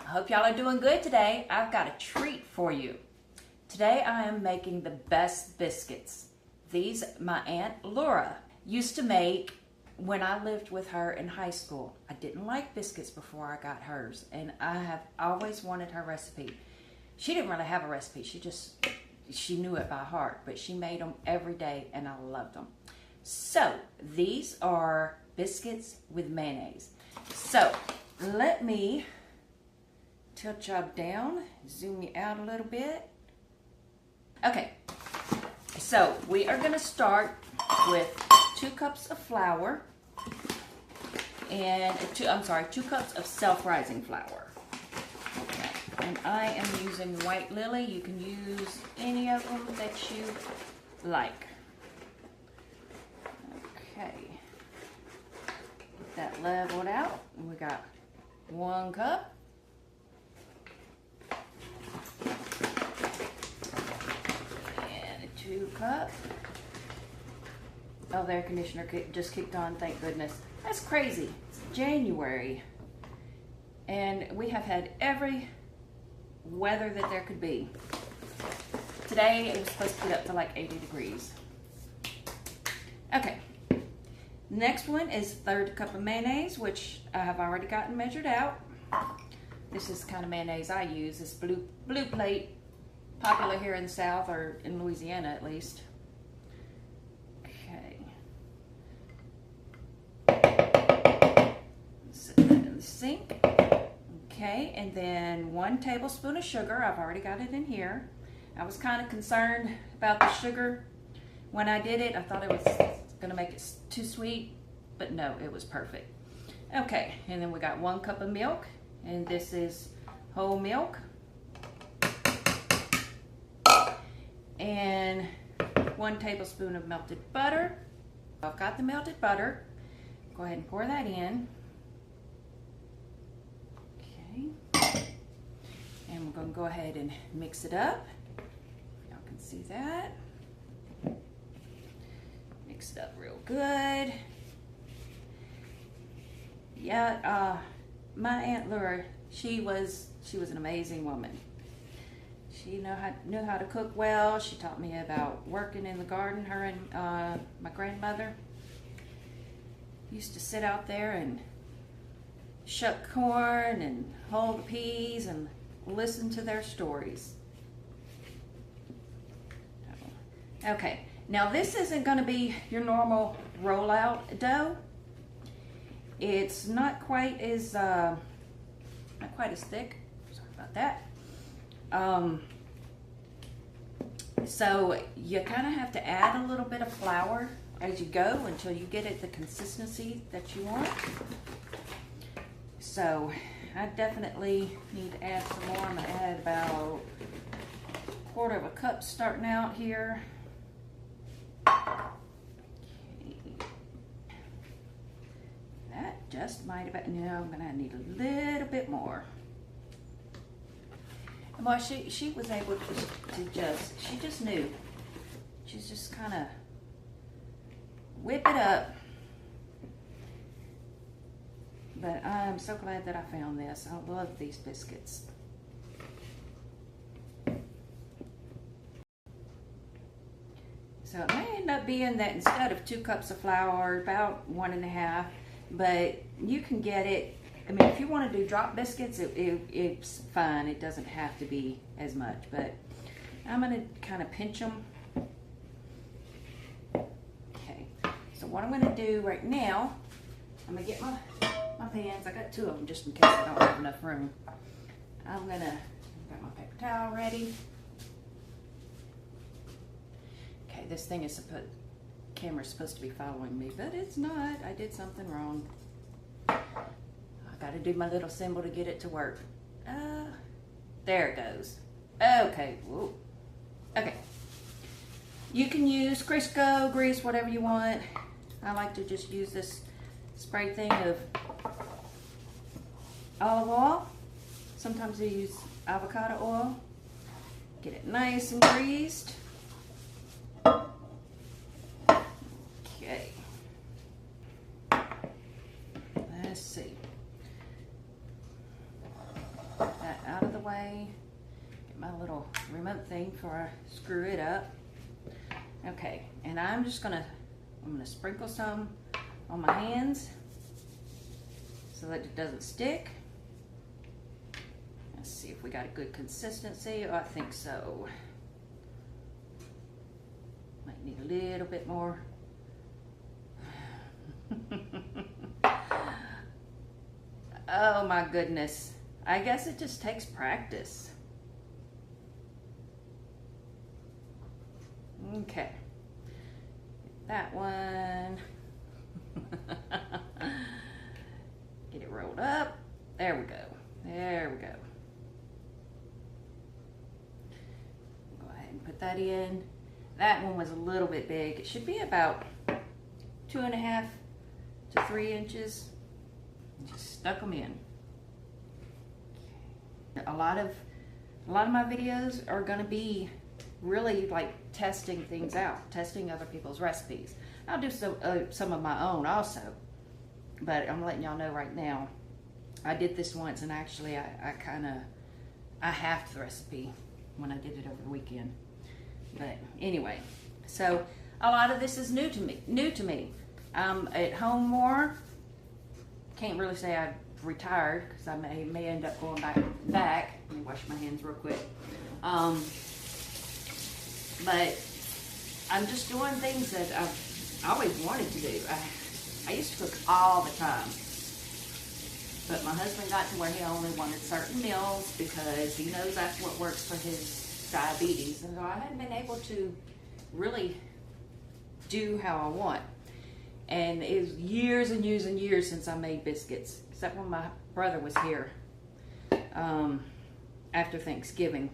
I hope y'all are doing good today. I've got a treat for you. Today I am making the best biscuits. These my Aunt Laura used to make when I lived with her in high school. I didn't like biscuits before I got hers, and I have always wanted her recipe. She didn't really have a recipe. She knew it by heart, but she made them every day and I loved them. So these are biscuits with mayonnaise. So let me tilt y'all down, zoom you out a little bit. Okay, so we are gonna start with 2 cups of flour and 2 cups of self-rising flour. Okay. And I am using White Lily. You can use any of them that you like. Okay, get that leveled out. We got 1 cup. And a 2 cup. Oh, the air conditioner just kicked on, thank goodness. That's crazy. It's January. And we have had every weather that there could be. Today it was supposed to get up to like 80 degrees. Okay. Next one is 1/3 cup of mayonnaise, which I have already gotten measured out. This is the kind of mayonnaise I use. It's blue plate, popular here in the South, or in Louisiana at least. Okay. Set that in the sink. Okay, and then 1 tablespoon of sugar. I've already got it in here. I was kind of concerned about the sugar when I did it. I thought it was going to make it too sweet, but no, it was perfect. Okay, and then we got 1 cup of milk, and this is whole milk. And 1 tablespoon of melted butter. I've got the melted butter. Go ahead and pour that in. Okay. And we're going to go ahead and mix it up. Y'all can see that. Mix it up real good. Yeah, my Aunt Laura, she was an amazing woman. She knew how to cook well. She taught me about working in the garden. Her and my grandmother used to sit out there and shuck corn and hull the peas and listen to their stories. Okay, now this isn't going to be your normal rollout dough. It's not quite as thick. Sorry about that. So you kind of have to add a little bit of flour as you go until you get it the consistency that you want. So I definitely need to add some more. I'm going to add about 1/4 cup starting out here. Okay. That just might have, no, I'm going to need a little bit more. Well, she was able to she just knew. She's just kind of whip it up. But I'm so glad that I found this. I love these biscuits. So it may end up being that instead of 2 cups of flour, about 1.5, but you can get it. I mean, if you want to do drop biscuits, it's fine. It doesn't have to be as much, but I'm going to kind of pinch them. Okay, so what I'm going to do right now, I'm going to get my pans. I got 2 of them just in case I don't have enough room. I've got my paper towel ready. Okay, this thing is camera's supposed to be following me, but it's not. I did something wrong. Got to do my little symbol to get it to work. There it goes. Okay. Whoa. Okay. You can use Crisco, grease, whatever you want. I like to just use this spray thing of olive oil. Sometimes I use avocado oil. Get it nice and greased. Okay. Let's see. away. Get my little remote thing before I screw it up. Okay, and I'm gonna sprinkle some on my hands so that it doesn't stick. Let's see if we got a good consistency. Oh, I think so. Might need a little bit more. Oh my goodness. I guess it just takes practice. Okay. That one. Get it rolled up. There we go. There we go. Go ahead and put that in. That one was a little bit big. It should be about 2.5 to 3 inches. Just stuck them in. A lot of my videos are going to be really like testing things out, testing other people's recipes. I'll do some of my own also, but I'm letting y'all know right now. I did this once, and actually I halved the recipe when I did it over the weekend. But anyway, so a lot of this is new to me. I'm at home more. Can't really say I've retired because I may end up going back. Let me wash my hands real quick. But I'm just doing things that I've always wanted to do. I used to cook all the time, but my husband got to where he only wanted certain meals because he knows that's what works for his diabetes, and so I hadn't been able to really do how I want. And it was years and years and years since I made biscuits, except when my brother was here after Thanksgiving.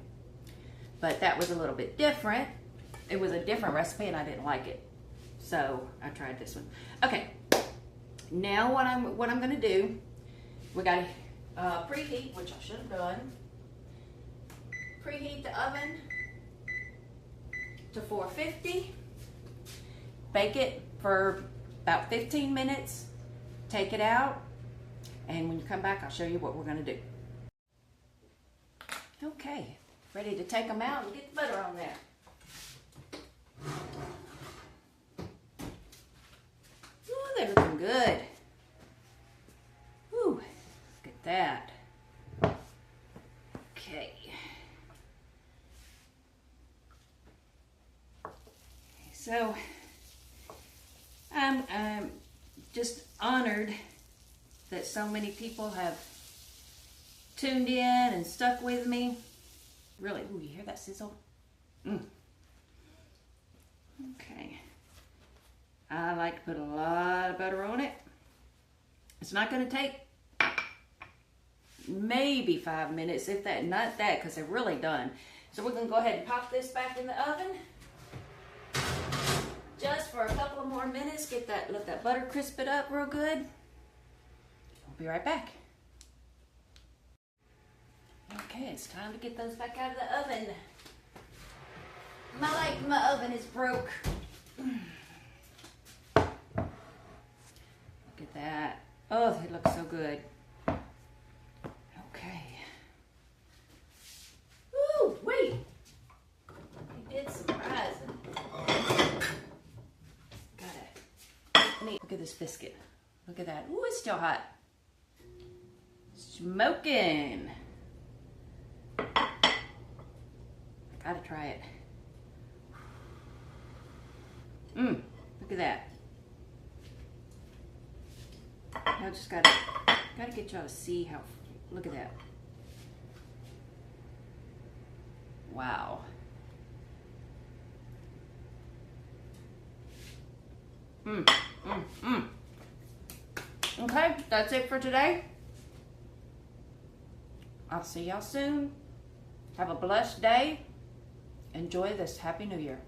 But that was a little bit different. It was a different recipe and I didn't like it. So I tried this one. Okay, now what I'm gonna do, we gotta preheat, which I should have done. Preheat the oven to 450. Bake it for about 15 minutes. Take it out, and when you come back, I'll show you what we're gonna do. Okay, ready to take them out and get the butter on there. Ooh, they're looking good. Ooh, look at that. Okay. So, I'm just honored that so many people have tuned in and stuck with me. Really, ooh, you hear that sizzle? Okay. I like to put a lot of butter on it. It's not going to take maybe 5 minutes, if that, not that, because they're really done. So we're going to go ahead and pop this back in the oven. Just for a couple of more minutes, let that butter crisp it up real good. I'll be right back. Okay, it's time to get those back out of the oven. My oven is broke. Look at that. Oh, it looks so good. Okay. Woo, wait. We did some rising. Look at this biscuit. Look at that. Ooh, it's still hot. Smoking. Gotta try it. Look at that. I just gotta get y'all to see how, look at that. Wow. Okay, that's it for today. I'll see y'all soon. Have a blessed day. Enjoy this. Happy New Year.